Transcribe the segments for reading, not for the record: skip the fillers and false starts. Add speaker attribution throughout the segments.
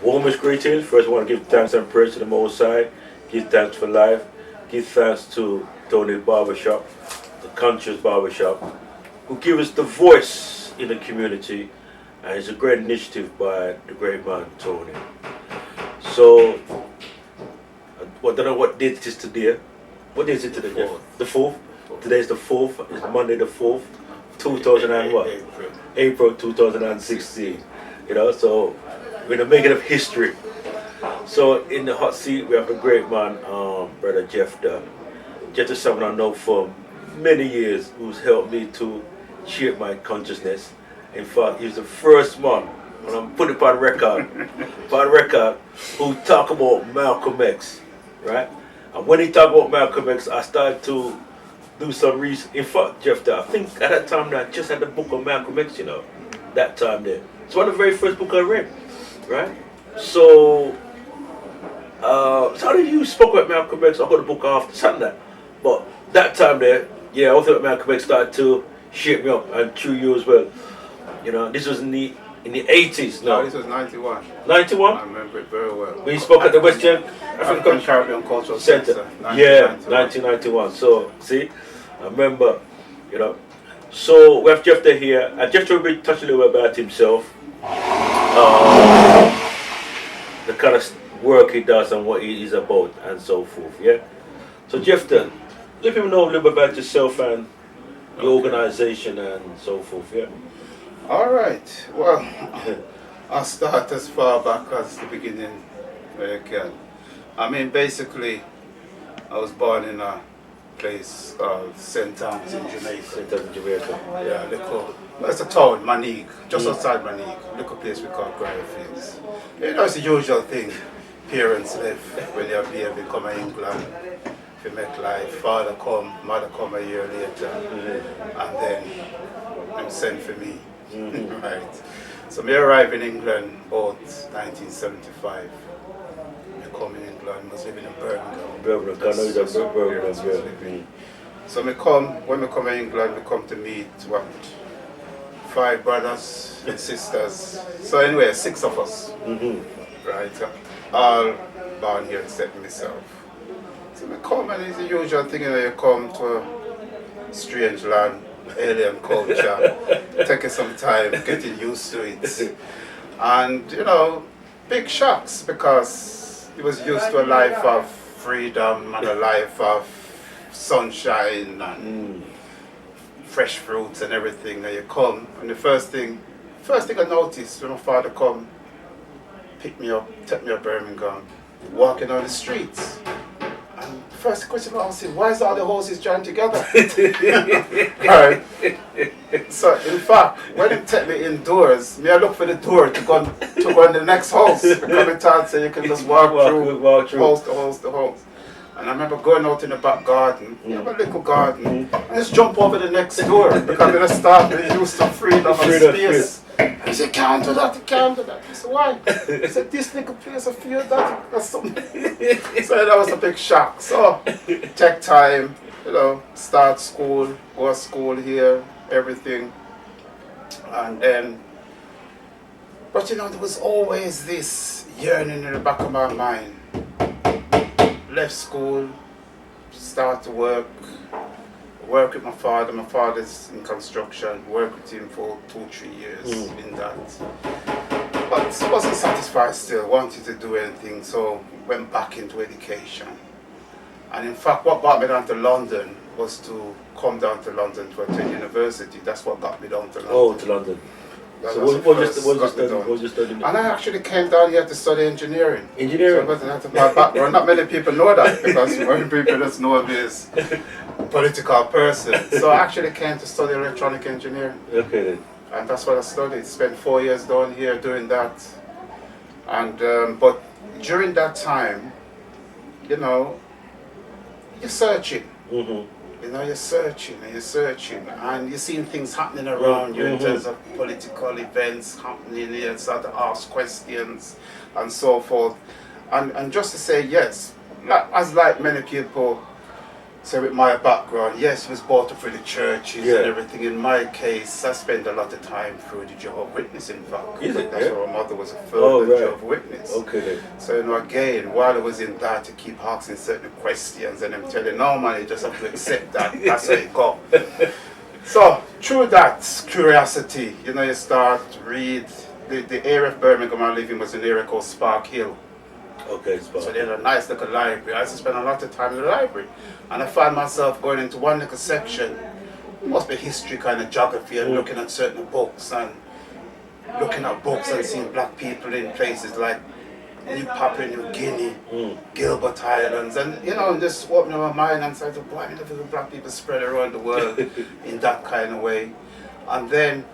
Speaker 1: Warmest greetings. First, I want to give thanks and praise to the Most High. Give thanks for life. Give thanks to Tony Barber Shop, the Conscious Barber Shop, who give us the voice in the community. And it's a great initiative by the great man Tony. So, I don't know what date it is today. What day is it today? The 4th. Today is the 4th. It's Monday the 4th, 2000 and what? April 2016. You know, so we're in the making of history. So in the hot seat we have a great man, brother Jeffa. Jeff is someone I know for many years who's helped me to shape my consciousness. In fact, he's the first man, when I'm putting it on record, who talk about Malcolm X, right? And when he talk about Malcolm X, I started to do some research. In fact, Jeffa, I think at that time I just had the book of Malcolm X, you know, that time there. It's one of the very first book I read, right? So, how did you spoke about Malcolm X? I got the book after Sunday, but that time there, yeah, I thought Malcolm X started to shape me up, and through you as well. You know, this was in the 80s.
Speaker 2: No, this was 91.
Speaker 1: 91?
Speaker 2: I remember it very well.
Speaker 1: We spoke at the Western
Speaker 2: African Caribbean Cultural
Speaker 1: Center. Yeah, 1991. So, see, I remember, you know. So, we have Jeffa here, and Jeffa will be touching a little bit about himself, the kind of work he does and what he is about, and so forth, yeah? So, Jeffa, let people know a little bit about yourself and the organization and so forth, yeah?
Speaker 2: All right. Well, I'll start as far back as the beginning where I can. I mean, basically, I was born in a place called St. Thomas in Jamaica.
Speaker 1: St. Thomas in Jamaica.
Speaker 2: Yeah, little. It's a town, Manique, just outside Manique. Little place we call Fields. You know, it's the usual thing. Parents live when they're baby, come to England. If you make life, father come, mother come a year later, and then them send for me. Right. So me arrived in England about 1975. I come in England, was living in Birmingham.
Speaker 1: Birmingham.
Speaker 2: So me come, when we come in England, we come to meet what? 5 brothers and sisters. So anyway, 6 of us. Right. All born here except myself. So we come, and it's the usual thing, you know, you come to a strange land, alien culture, taking some time getting used to it. And, you know, big shocks, because it was used to a life of freedom and a life of sunshine and fresh fruits and everything. Now you come, and the first thing I noticed when my father come, pick me up, take me up Birmingham, walking on the streets. And the first question I asked him, why is all the houses joined together? Right. So in fact, when he take me indoors, I look for the door to go in the next house. Because it told so you can just walk through house to house to house. And I remember going out in the back garden, you have a little garden, and just jump over the next door because I started used to freedom and space. And he said, can't do that, you can't do that. I said, why? He said, this little place, I feel that, that's something. So that was a big shock. So, take time, you know, start school, go to school here, everything. And then, but you know, there was always this yearning in the back of my mind. Left school, start to work with my father. My father's in construction, worked with him for 2-3 years in that. But wasn't satisfied still, wanted to do anything, so went back into education. And in fact, what brought me down to London was to come down to London to attend university. That's what got me down to London.
Speaker 1: Oh, to London. So what you studying?
Speaker 2: And I actually came down here to study engineering.
Speaker 1: Engineering?
Speaker 2: So that's my background. Not many people know that, because many people just know me as a political person. So I actually came to study electronic engineering.
Speaker 1: Okay then.
Speaker 2: And that's what I studied. Spent 4 years down here doing that. And but during that time, you know, you're searching. You know, you're searching and you're seeing things happening around you in terms of political events happening here, you start to ask questions and so forth. And just to say yes, like many people, So with my background, yes, it was brought up through the churches
Speaker 1: Yeah.
Speaker 2: and everything. In my case, I spent a lot of time through the Jehovah's Witness, in fact.
Speaker 1: Is it?
Speaker 2: That's
Speaker 1: Yeah.
Speaker 2: why my mother was a
Speaker 1: Oh,
Speaker 2: fervent
Speaker 1: right.
Speaker 2: Jehovah's Witness.
Speaker 1: Okay then.
Speaker 2: So, you know, again, while I was in that, to keep asking certain questions and them telling, no man, you just have to accept that. That's how it go. So, through that curiosity, you know, you start to read. The area of Birmingham I live in was an area called Spark Hill.
Speaker 1: Okay, spot.
Speaker 2: So they had a nice little library. I used to spend a lot of time in the library. And I found myself going into one little section, it must be history, kind of geography, and looking at certain books and seeing black people in places like New Papua New Guinea, Gilbert Islands, and you know, just opening my mind and saying, boy, I never black people spread around the world in that kind of way. And then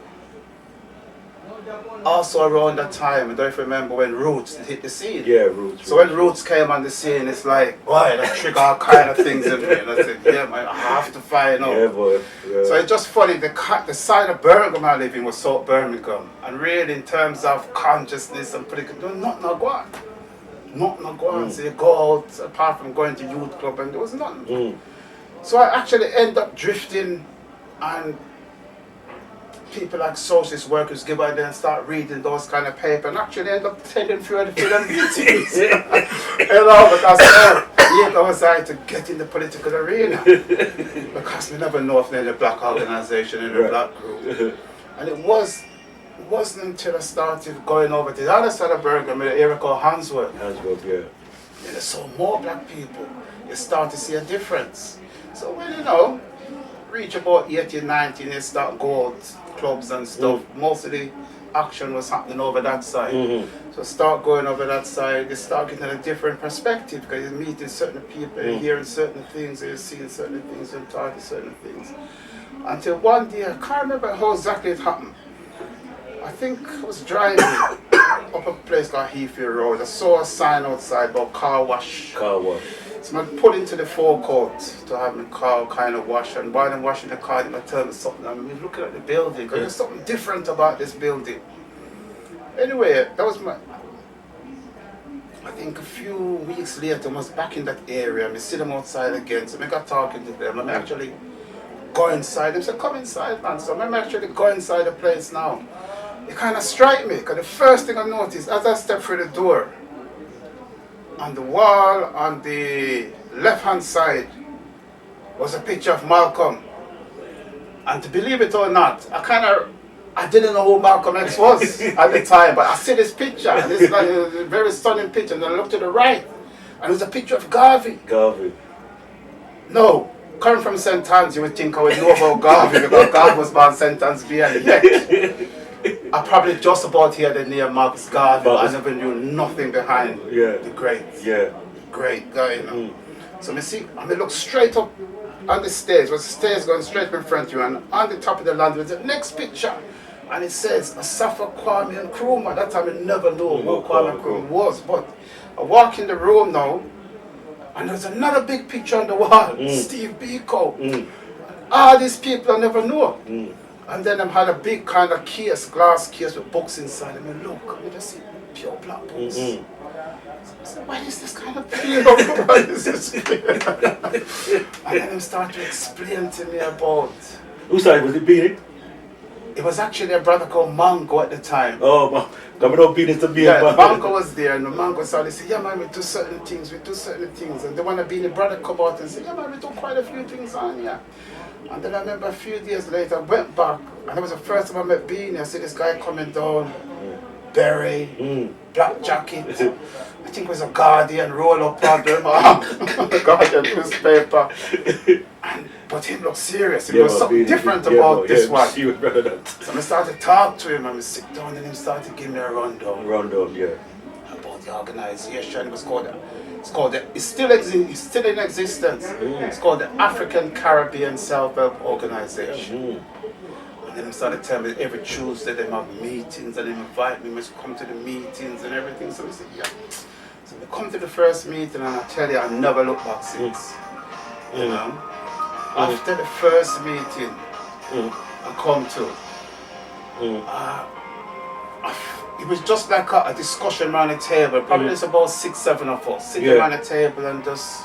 Speaker 2: also around that time, I don't remember when Roots hit the scene.
Speaker 1: Yeah, Roots.
Speaker 2: So when Roots came on the scene, it's like, boy, that trigger all kind of things in me. And I said, yeah, man, I have to find out.
Speaker 1: Yeah, boy. Yeah.
Speaker 2: So it's just funny, the side of Birmingham I live in was South Birmingham. And really, in terms of consciousness and political, nothing I go on. Nothing I go on. So you go out, apart from going to youth club, and there was nothing. So I actually end up drifting, and people like socialist workers give out there and start reading those kind of papers and actually end up telling through them meetings. You know, because here was I to get in the political arena. Because we never know if they're in a black organization, in a black group. And it wasn't until I started going over to the other side of Birmingham, in an area called Handsworth.
Speaker 1: Handsworth, yeah.
Speaker 2: And I saw more black people. You start to see a difference. So when you know, reach about 18, 19, you start go out clubs and stuff. Most of the action was happening over that side. So start going over that side, you start getting a different perspective because you're meeting certain people, you're hearing certain things, you're seeing certain things, you're talking certain things. Until one day, I can't remember how exactly it happened. I think I was driving up a place called Heathfield Road. I saw a sign outside about car wash.
Speaker 1: Car wash.
Speaker 2: So I pulled into the forecourt to have my car kind of washed, and while I'm washing the car, they tell me something. I'm looking at the building because there's something different about this building. Anyway, that was I think a few weeks later, I was back in that area. I see them outside again, so I got talking to them. I'm actually go inside. They said, come inside, man. So I'm actually go inside the place now. It kind of struck me because the first thing I noticed as I stepped through the door, on the wall on the left-hand side was a picture of Malcolm. And to believe it or not, I didn't know who Malcolm X was at the time, but I see this picture, and it's like a very stunning picture, and I look to the right, and there's a picture of Garvey.
Speaker 1: Garvey.
Speaker 2: No, coming from St. Anne's, you would think I would know about Garvey, because Garvey was born St. Anne's behind yet. I probably just about heard the name Marcus Garvey, I never knew nothing behind the great guy, you know. So I look straight up on the stairs, was the stairs going straight in front of you, and on the top of the land was the next picture, and it says Asafa Kwame Nkrumah. That time I never knew who Kwame Nkrumah was, but I walk in the room now, and there's another big picture on the wall, Steve Biko. All these people I never knew. And then I had a big kind of case, glass case with books inside. I mean, look, I just see pure black books. So I said, what is this kind of thing? What is this? And then he started to explain to me about...
Speaker 1: Whose side was it, Beanie?
Speaker 2: It was actually a brother called Mango at the time.
Speaker 1: Oh, coming up Beanie to be
Speaker 2: a Mango was there, and the Mango started to say, yeah man, we do certain things. And the one that Beanie brother come out and say, yeah man, we do quite a few things on here. And then I remember a few days later, I went back, and it was the first time I met Beanie. I see this guy coming down, beret, black jacket. I think it was a Guardian roll up under my arm, Guardian newspaper. But him looked serious. There was something different about this one. So I started to talk to him, and we sit down, and he started to give me a rundown. About the organization. It's still in existence. It's called the African Caribbean Self-Help Organization. And then he started telling me every Tuesday they have meetings, and they invite me to come to the meetings and everything. So we said, yeah. So we come to the first meeting, and I tell you, I never looked back since. You know? After the first meeting I come to, it was just like a discussion around the table. Probably there's about 6, 7 of us sitting around the table and just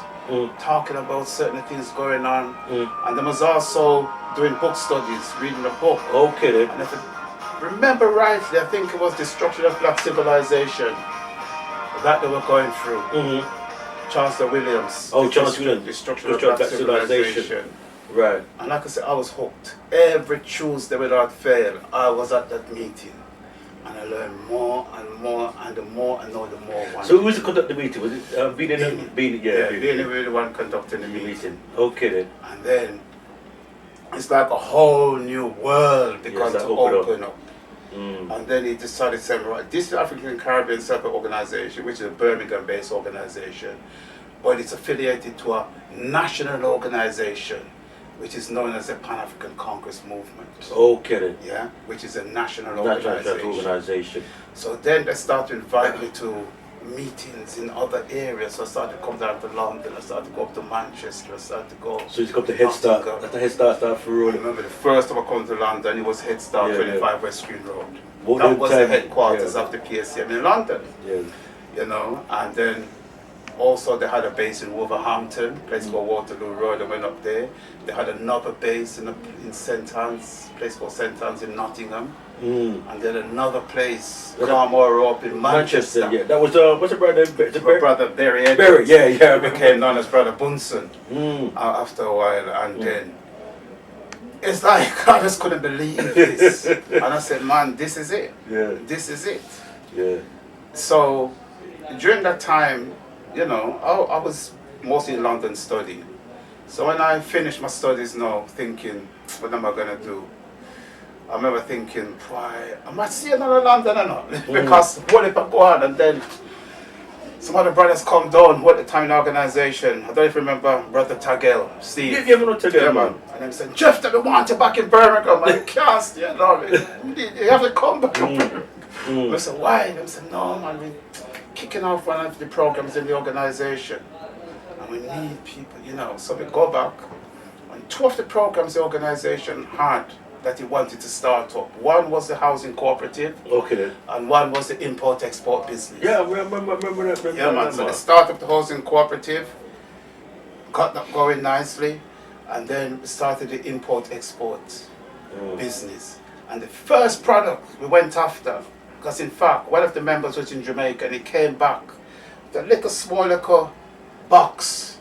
Speaker 2: talking about certain things going on. And they was also doing book studies, reading a book.
Speaker 1: Okay then.
Speaker 2: And if I remember rightly, I think it was Destruction of Black Civilization that they were going through. Chancellor Williams.
Speaker 1: Oh, Chancellor Williams.
Speaker 2: Destruction of Black Civilization.
Speaker 1: Right.
Speaker 2: And like I said, I was hooked. Every Tuesday without fail, I was at that meeting. And I learned more and more, and the more I know, the more one.
Speaker 1: So who was to conduct the meeting? Was it Beanie?
Speaker 2: Yeah, Beanie was the one conducting the meeting.
Speaker 1: Okay then.
Speaker 2: And then it's like a whole new world began to open up. And then he decided to say, right, this is the African Caribbean Separate Organization, which is a Birmingham-based organization, but it's affiliated to a national organization, which is known as the Pan-African Congress Movement.
Speaker 1: Okay then.
Speaker 2: Yeah, which is a national organization. So then they started to invite me to meetings in other areas. So I started to come down to London, I started to go up to Manchester, I started to go.
Speaker 1: So you come to Head Start. That's the Head Start for
Speaker 2: I
Speaker 1: rolling.
Speaker 2: remember the first time I come to London, it was Head Start 25 West Green Road.
Speaker 1: What
Speaker 2: that was the
Speaker 1: time?
Speaker 2: headquarters of the PSCM in London.
Speaker 1: Yeah.
Speaker 2: You know, and then also they had a base in Wolverhampton, a place called Waterloo Road. I went up there. They had another base in St Anne's, a place called St Anne's in Nottingham. And then another place, Carmore up in Manchester.
Speaker 1: Yeah, that was what's the brother?
Speaker 2: My brother Barry Edwards.
Speaker 1: Barry, yeah.
Speaker 2: He became known as Brother Bunsen after a while, and then it's like I just couldn't believe this, and I said, "Man, this is it.
Speaker 1: Yeah,
Speaker 2: this is it."
Speaker 1: Yeah.
Speaker 2: So during that time, you know, I was mostly in London studying. So when I finished my studies now, thinking, what am I gonna do? I remember thinking, why, I might see another London or not, because what if I go on and then some other brothers come down, what the time in the organization, I don't even remember Brother Tagel, Steve.
Speaker 1: Yeah, man, Tagel, man.
Speaker 2: And then said, Jeff, they want you back in Birmingham. I can't stay, you know, you have to come back. I said, why? I said, no, man, we're kicking off one of the programs in the organization. And we need people, you know. So we go back, and two of the programs the organization had that he wanted to start up. One was the housing cooperative, and one was the import-export business.
Speaker 1: Yeah, I remember that.
Speaker 2: Yeah, man. So they started the housing cooperative, got that going nicely, and then we started the import-export business. And the first product we went after, because in fact, one of the members was in Jamaica, and he came back with a small little box,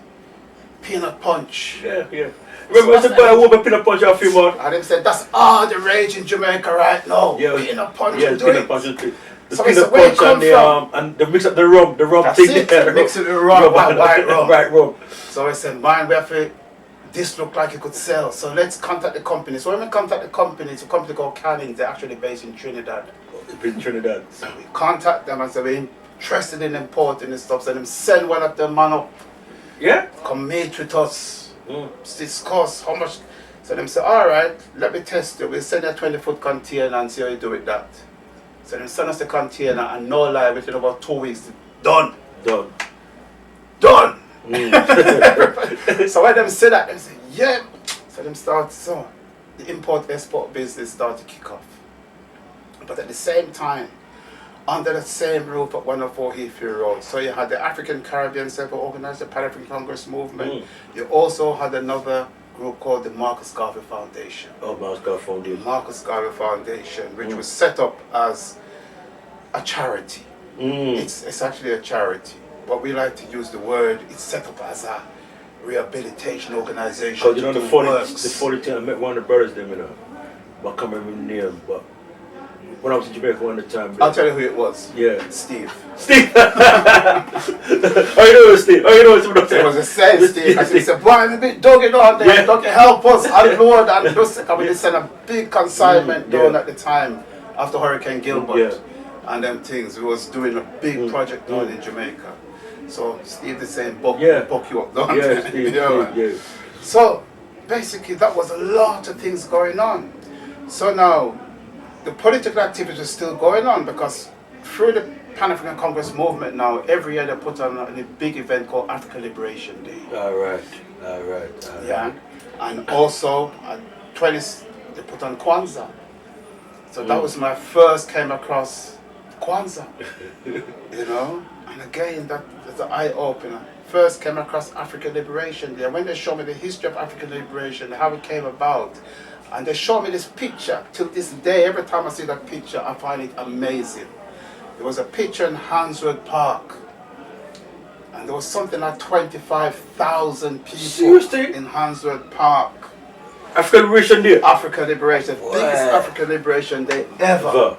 Speaker 2: peanut punch.
Speaker 1: Yeah. Remember, so I wore a peanut punch off him, man.
Speaker 2: And they said, that's all the rage in Jamaica right now.
Speaker 1: Yeah,
Speaker 2: peanut punch.
Speaker 1: Yeah, peanut punch. The
Speaker 2: so
Speaker 1: peanut punch and they mix up the rum
Speaker 2: that's
Speaker 1: thing.
Speaker 2: It, mix it with the rum, white rum.
Speaker 1: Right rum.
Speaker 2: So I said, man, we have to, this looked like it could sell. So let's contact the company. So when we contact the company, it's a company called Canning. They're actually based in Trinidad.
Speaker 1: In Trinidad.
Speaker 2: So we contact them and say, we're interested in importing this stuff. So them send one of them man up.
Speaker 1: Yeah.
Speaker 2: Come meet with us. Discuss how much. So them say, all right, let me test it. We'll send a 20-foot container and see how you do with that. So them send us the container and no lie, within about 2 weeks, done. So when them say that, them say, yeah. So them start, so the import-export business started to kick off. But at the same time, under the same roof at 104 Heathfield Road. So you had the African Caribbean Separate Organized, the Pan-African Congress Movement. You also had another group called the Marcus Garvey Foundation.
Speaker 1: Oh, Marcus Garvey Foundation.
Speaker 2: The Marcus Garvey Foundation, which was set up as a charity. It's actually a charity, but we like to use the word, it's set up as a rehabilitation organization.
Speaker 1: Because you know the 40 I met one of the brothers them, you know. I can't remember the name, but when I was in Jamaica one time.
Speaker 2: I'll tell you who it was.
Speaker 1: Yeah.
Speaker 2: Steve.
Speaker 1: Oh, you know Steve. Oh, you know Steve.
Speaker 2: It was the same Steve. I said, boy, I'm a bit Dougie down there. Yeah. Dougie, help us. Unload and just they sent a big consignment down at the time after Hurricane Gilbert and them things. We was doing a big project down in Jamaica. So Steve the same book you up down there.
Speaker 1: Steve.
Speaker 2: So basically that was a lot of things going on. So now the political activity is still going on because through the Pan-African Congress movement now, every year they put on a big event called African Liberation Day.
Speaker 1: All right.
Speaker 2: Yeah, and also at 20th they put on Kwanzaa. So that was my first came across Kwanzaa, you know. And again, that's an eye opener. first came across African Liberation Day, when they showed me the history of African liberation, how it came about, and they showed me this picture, till this day, every time I see that picture, I find it amazing. There was a picture in Hanswood Park, and there was something like 25,000 people
Speaker 1: Seriously?
Speaker 2: in Hanswood Park.
Speaker 1: African Liberation Day.
Speaker 2: African Liberation, biggest African Liberation Day ever.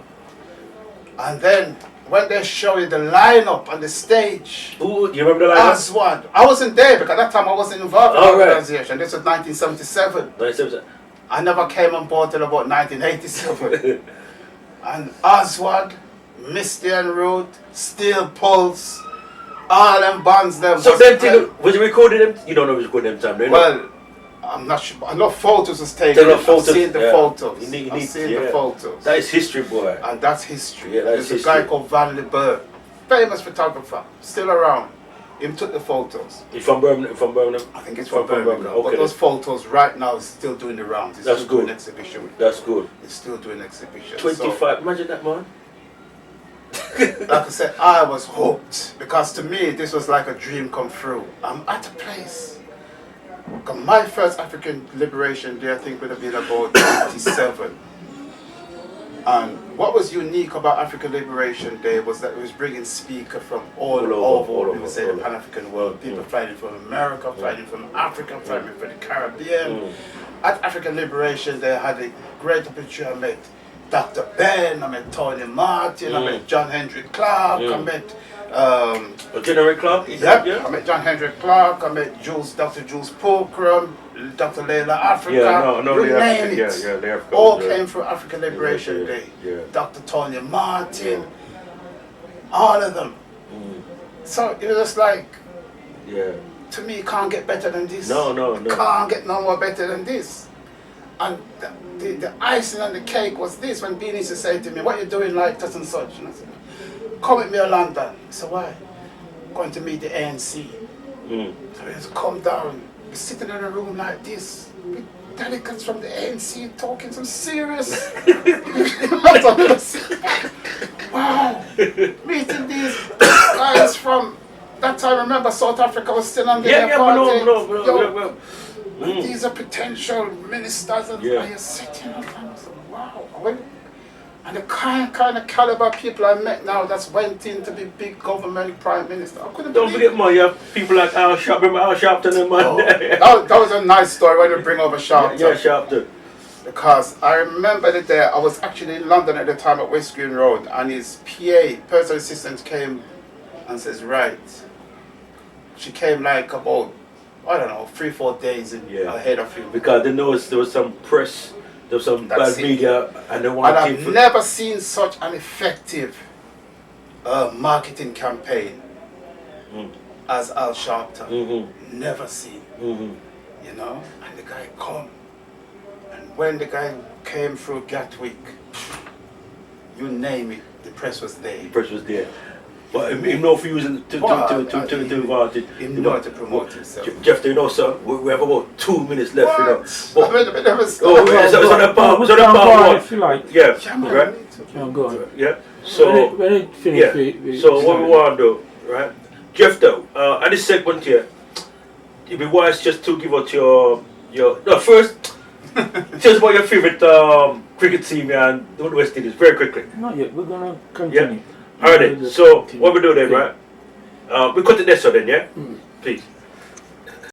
Speaker 2: And then when they show you the lineup on the stage,
Speaker 1: Ooh, you remember the lineup?
Speaker 2: Aswad. I wasn't there because at that time I wasn't involved in the organization. This was 1977.
Speaker 1: 1977.
Speaker 2: I never came on board till about 1987. And Aswad, Misty and Root, Steel Pulse, all them bands them.
Speaker 1: So then, was it recorded them? You don't know if it was recorded them time,
Speaker 2: well, I'm not sure. I know photos was taken. I've seen the photos. I've seen the photos.
Speaker 1: That is history, boy.
Speaker 2: And that's history.
Speaker 1: Yeah, that's
Speaker 2: There's a guy called Van Burr, famous photographer, still around. Him took the photos.
Speaker 1: He's from Birmingham?
Speaker 2: I think it's from Birmingham. Okay. But those photos right now is still doing the rounds. It's still doing exhibition.
Speaker 1: That's good.
Speaker 2: It's still doing exhibition.
Speaker 1: 25, so, imagine that, man.
Speaker 2: Like I said, I was hooked because to me this was like a dream come true. I'm at a place. My first African Liberation Day I think would have been about 87. And what was unique about African Liberation Day was that it was bringing speakers from all over the Pan-African world. People flying from America, flying from Africa, flying from the Caribbean. At African Liberation Day I had a great opportunity. I met Dr. Ben, I met Tony Martin, I met John Henry Clark, I met
Speaker 1: General Clark?
Speaker 2: Yeah, I met John Henry Clark, I met Dr. Jules Pulcrum, Dr. Layla Africa, you name it. All came from African Liberation Day. Dr. Tony Martin, all of them. So it was just like, to me, it can't get better than this.
Speaker 1: No.
Speaker 2: Can't get no more better than this. And the icing on the cake was this, when Beanie used to say to me, what you doing like such and such? And I said, come with me to London. I said, why? I'm going to meet the ANC. So he used to come down, be sitting in a room like this, with delegates from the ANC talking some serious. Wow, meeting these guys from that time. Remember, South Africa was still under their apartheid. These are potential ministers, and you're sitting up and I said, wow. And the kind of caliber people I met now that's went in to be big government prime minister. I couldn't
Speaker 1: Don't forget, man, you have people like Al Sharpton. Remember Al Sharpton, man?
Speaker 2: That was a nice story when you bring over Sharpton.
Speaker 1: Yeah, Sharpton.
Speaker 2: Because I remember the day I was actually in London at the time at West Green Road, and his PA, personal assistant, came and says, right. She came like about, I don't know, 3-4 days ahead of him.
Speaker 1: Because they know there was some press, there was some bad media, and they wanted.
Speaker 2: And I've never seen such an effective marketing campaign as Al Sharpton. Never seen. You know, and the guy come, and when the guy came through Gatwick, you name it, the press was there.
Speaker 1: The press was there. But he know for using to
Speaker 2: promote himself.
Speaker 1: Jeff, you know, sir, we have about 2 minutes left.
Speaker 2: What?
Speaker 1: You know.
Speaker 2: But,
Speaker 1: it's on the part.
Speaker 3: If you like.
Speaker 1: Yeah, right.
Speaker 3: Yeah, go on.
Speaker 1: Yeah. So
Speaker 3: when it finish,
Speaker 1: so what we want to do, right? Jeff, though, at this segment here, it'd be wise just to give out your no, first. Tell us about your favorite cricket team and the West Indies very quickly.
Speaker 3: Not yet. We're gonna continue.
Speaker 1: Alright, so what we do then, right? We cut it there, so then, yeah? Please.